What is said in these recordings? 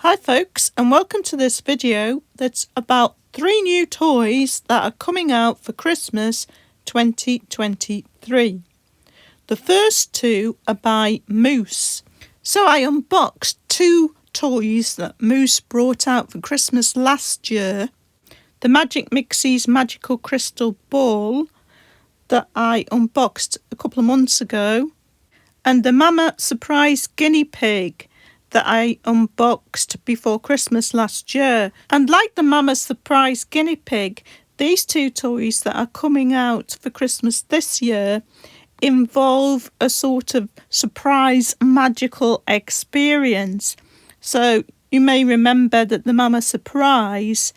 Hi folks, and welcome to this video that's about 3 new toys that are coming out for Christmas 2023. The first 2 are by Moose. So I unboxed 2 toys that Moose brought out for Christmas last year. The Magic Mixie's Magical Crystal Ball that I unboxed a couple of months ago, and the Mama Surprise Guinea Pig that I unboxed before Christmas last year. And like the Mama Surprise Guinea Pig, these 2 toys that are coming out for Christmas this year involve a sort of surprise magical experience. So you may remember that the Mama Surprise,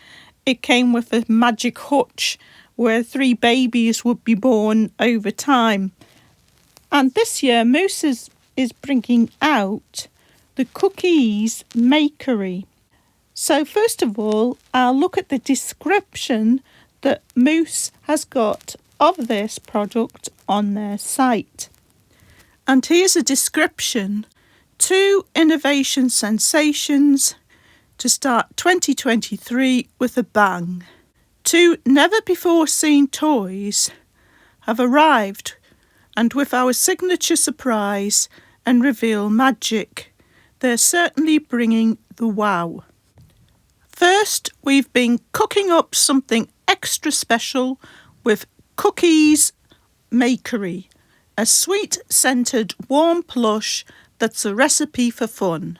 it came with a magic hutch where 3 babies would be born over time. And this year Moose is bringing out the Cookeez Makery. So first of all, I'll look at the description that Moose has got of this product on their site. And here's a description. 2 innovation sensations to start 2023 with a bang. 2 never-before-seen toys have arrived, and with our signature surprise and reveal magic, they're certainly bringing the wow. First, we've been cooking up something extra special with Cookeez Makery, a sweet-scented warm plush that's a recipe for fun.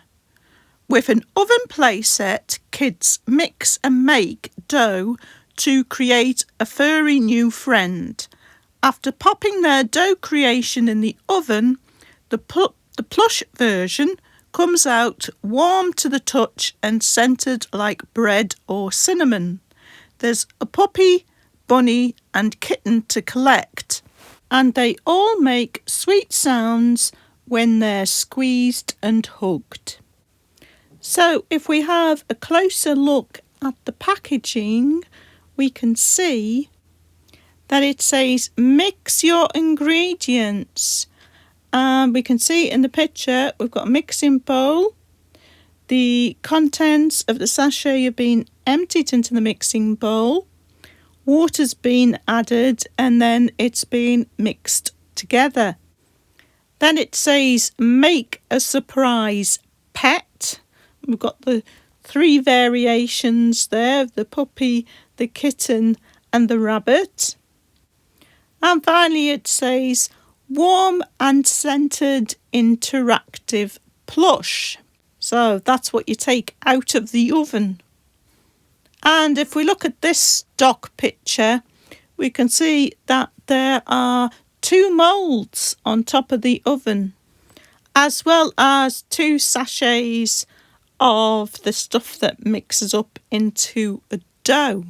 With an oven playset, kids mix and make dough to create a furry new friend. After popping their dough creation in the oven, the plush version comes out warm to the touch and scented like bread or cinnamon. There's a puppy, bunny and kitten to collect, and they all make sweet sounds when they're squeezed and hugged. So if we have a closer look at the packaging, we can see that it says mix your ingredients. And we can see in the picture we've got a mixing bowl. The contents of the sachet have been emptied into the mixing bowl. Water's been added and then it's been mixed together. Then it says make a surprise pet. We've got the 3 variations there, the puppy, the kitten and the rabbit. And finally it says warm and scented interactive plush. So that's what you take out of the oven. And if we look at this stock picture, we can see that there are 2 moulds on top of the oven, as well as 2 sachets of the stuff that mixes up into a dough.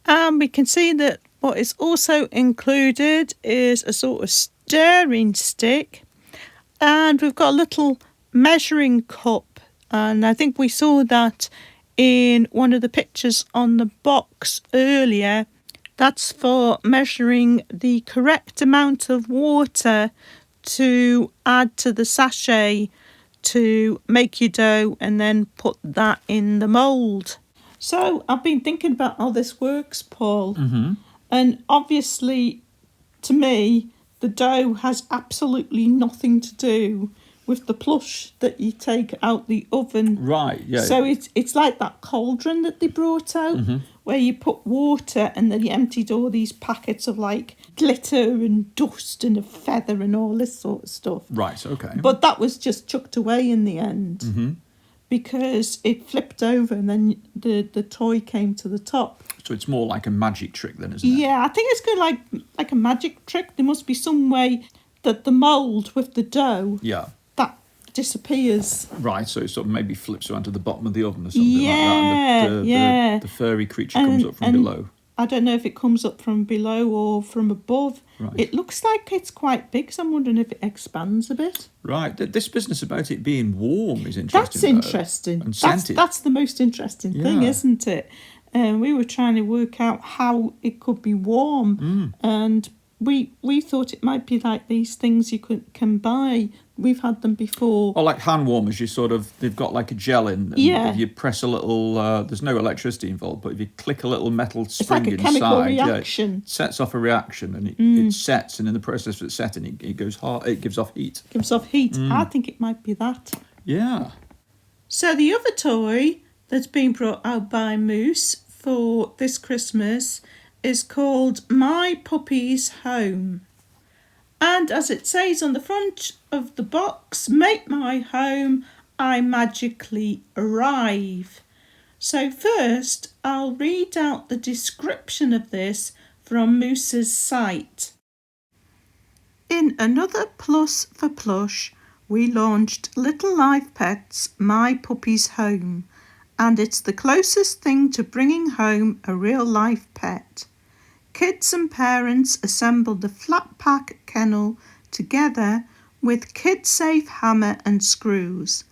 And we can see that what is also included is a sort of stirring stick, and we've got a little measuring cup, and I think we saw that in one of the pictures on the box earlier. That's for measuring the correct amount of water to add to the sachet to make your dough and then put that in the mould. So I've been thinking about how this works, Paul. And obviously, to me, the dough has absolutely nothing to do with the plush that you take out the oven. Right, yeah. So it's like that cauldron that they brought out, where you put water and then you emptied all these packets of like glitter and dust and a feather and all this sort of stuff. Right, okay. But that was just chucked away in the end. Because it flipped over and then the toy came to the top. So it's more like a magic trick then, isn't it? Yeah, I think it's kind of like a magic trick. There must be some way that the mould with the dough, that disappears. Right, so it sort of maybe flips around to the bottom of the oven or something like that. And the furry creature comes up from below. I don't know if it comes up from below or from above. Right. It looks like it's quite big, so I'm wondering if it expands a bit. Right, this business about it being warm is interesting. That's interesting. And scented. That's the most interesting thing, isn't it? We were trying to work out how it could be warm, and we thought it might be like these things you can buy. We've had them before. Or like hand warmers, they've got like a gel in. And if you press a little, there's no electricity involved, but if you click a little metal spring it's like a chemical inside, reaction. it sets off a reaction, and it sets, and in the process of it setting, it goes hard. It gives off heat. I think it might be that. Yeah. So the other toy that's been brought out by Moose for this Christmas is called My Puppy's Home. And as it says on the front of the box, make my home, I magically arrive. So first, I'll read out the description of this from Moose's site. In another plus for plush, we launched Little Life Pets My Puppy's Home, and it's the closest thing to bringing home a real life pet. Kids and parents assembled the flat pack kennel together with kid-safe hammer and screws.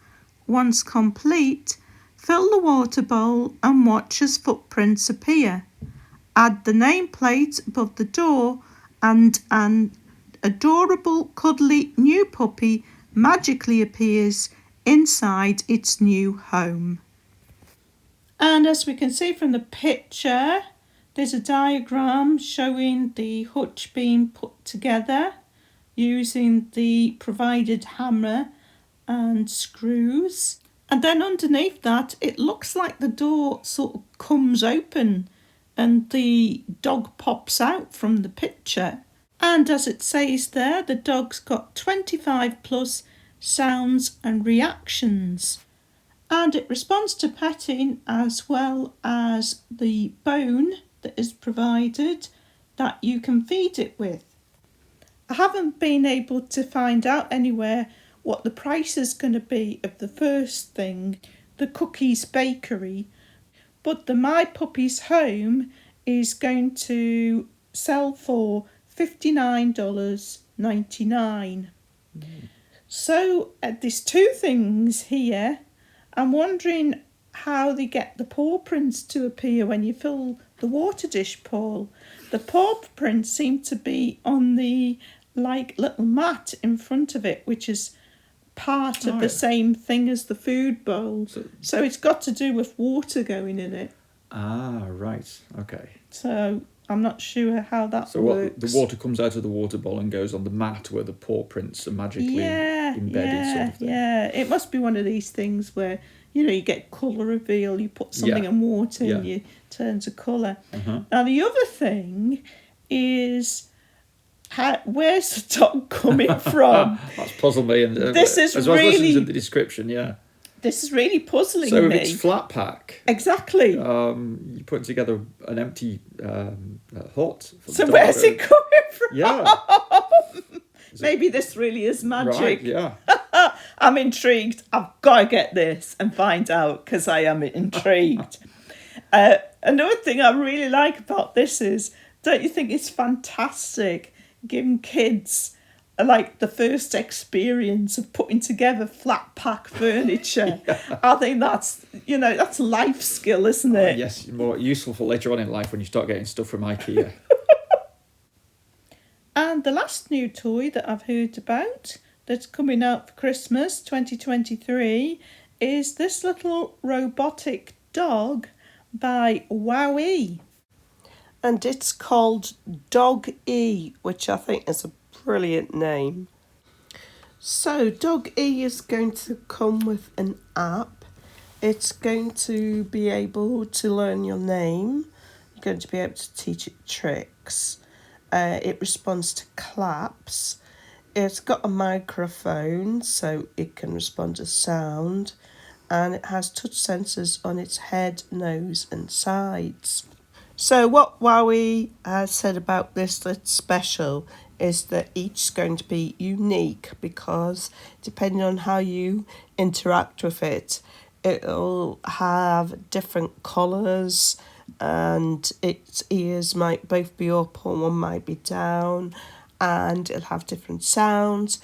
Once complete, fill the water bowl and watch as footprints appear. Add the nameplate above the door and an adorable, cuddly new puppy magically appears inside its new home. And as we can see from the picture, there's a diagram showing the hutch being put together using the provided hammer and screws. And then underneath that, it looks like the door sort of comes open and the dog pops out from the picture. And as it says there, the dog's got 25 plus sounds and reactions. And it responds to petting as well as the bone that is provided that you can feed it with. I haven't been able to find out anywhere what the price is going to be of the first thing, the Cookeez Makery, but the My Puppy's Home is going to sell for $59.99. So there's two things here. I'm wondering how they get the paw prints to appear when you fill the water dish, Paul. The paw prints seem to be on the little mat in front of it, which is part of the same thing as the food bowl. So it's got to do with water going in it. Ah, right. Okay. So I'm not sure how that works. The water comes out of the water bowl and goes on the mat where the paw prints are magically embedded, sort of thing. Yeah, it must be one of these things where, you get colour reveal, you put something in water and you turn to colour. Now the other thing is, where's the dog coming from? That's puzzled me. And this is as I was listening to the description, this is really puzzling me. So if it's flat pack, exactly. You put together an empty hut. So where's it coming from? Yeah. Maybe this really is magic. Right, yeah. I'm intrigued. I've got to get this and find out because I am intrigued. Another thing I really like about this is, don't you think it's fantastic giving kids the first experience of putting together flat pack furniture? I think that's life skill, isn't it? Yes, more useful for later on in life when you start getting stuff from IKEA. And the last new toy that I've heard about that's coming out for Christmas 2023 is this little robotic dog by Wowwee. And it's called Dog-E, which I think is a brilliant name. So Dog-E is going to come with an app. It's going to be able to learn your name. You're going to be able to teach it tricks. It responds to claps. It's got a microphone, so it can respond to sound. And it has touch sensors on its head, nose and sides. So what Wowwee has said about this that's special is that each is going to be unique because depending on how you interact with it, it'll have different colours and its ears might both be up or one might be down, and it'll have different sounds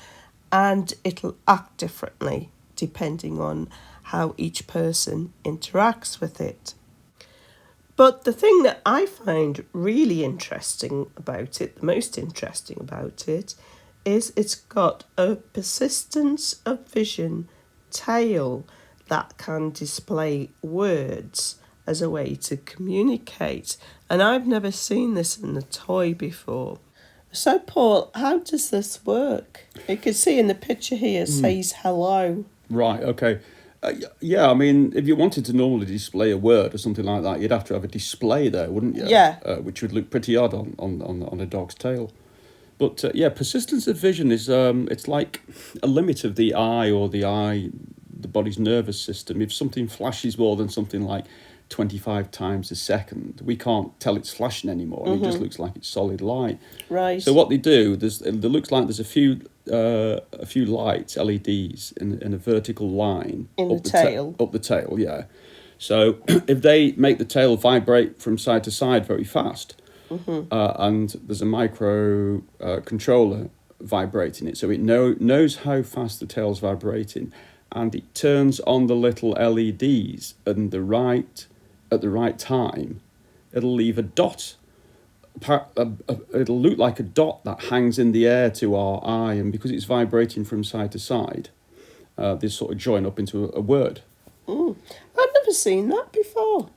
and it'll act differently depending on how each person interacts with it. But the thing that I find really interesting about it, the most interesting about it, is it's got a persistence of vision tail that can display words as a way to communicate. And I've never seen this in a toy before. So, Paul, how does this work? You can see in the picture here, it says hello. Right, okay. Yeah, I mean, if you wanted to normally display a word or something like that, you'd have to have a display there, wouldn't you? Yeah. Which would look pretty odd on a dog's tail. But yeah, persistence of vision is it's like a limit of the eye or the body's nervous system. If something flashes more than something like 25 times a second, we can't tell it's flashing anymore. And it just looks like it's solid light. Right. So what they do, it looks like there's a few lights, LEDs, in a vertical line In the tail. Up the tail, yeah. So if they make the tail vibrate from side to side very fast, and there's a micro controller vibrating it, so it knows how fast the tail's vibrating, and it turns on the little LEDs at the right time. It'll leave a dot. It'll look like a dot that hangs in the air to our eye, and because it's vibrating from side to side, they sort of join up into a word. I've never seen that before.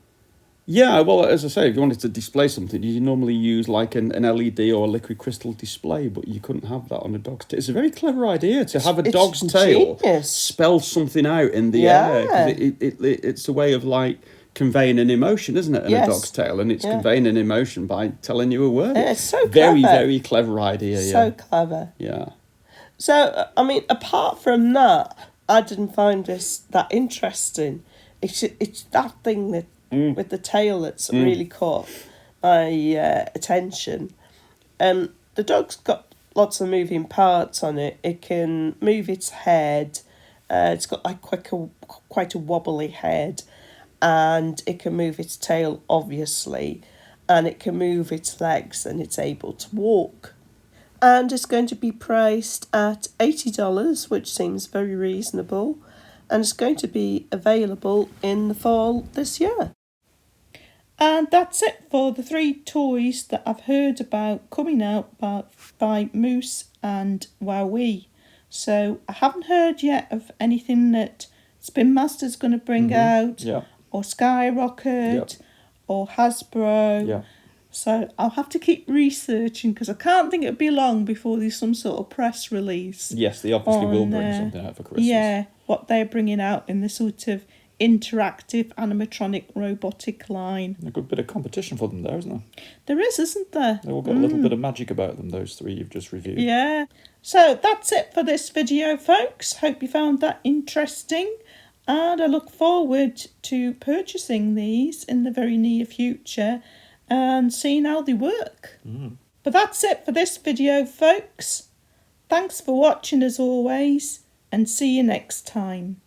Yeah, well, as I say, if you wanted to display something, you normally use like an LED or a liquid crystal display, but you couldn't have that on a dog's tail. It's a very clever idea to have a dog's tail spell something out in the air. 'Cause it's a way of like conveying an emotion, isn't it, in a dog's tail? And it's conveying an emotion by telling you a word. Yeah, it's so clever. Very, very clever idea, So clever. Yeah. So, I mean, apart from that, I didn't find this that interesting. It's that thing that with the tail that's really caught my attention. The dog's got lots of moving parts on it. It can move its head. It's got like quite a wobbly head. And it can move its tail, obviously, and it can move its legs, and it's able to walk. And it's going to be priced at $80, which seems very reasonable, and it's going to be available in the fall this year. And that's it for the 3 toys that I've heard about coming out by Moose and Wowwee. So I haven't heard yet of anything that Spin Master's going to bring out. Yeah. Or Skyrocket, or Hasbro. Yeah. So I'll have to keep researching because I can't think it'll be long before there's some sort of press release. Yes, they obviously will bring something out for Christmas. Yeah, what they're bringing out in the sort of interactive animatronic robotic line. A good bit of competition for them there, isn't there? There is, isn't there? They all got a little bit of magic about them, those 3 you've just reviewed. Yeah. So that's it for this video, folks. Hope you found that interesting. And I look forward to purchasing these in the very near future and seeing how they work. But that's it for this video, folks. Thanks for watching as always, and see you next time.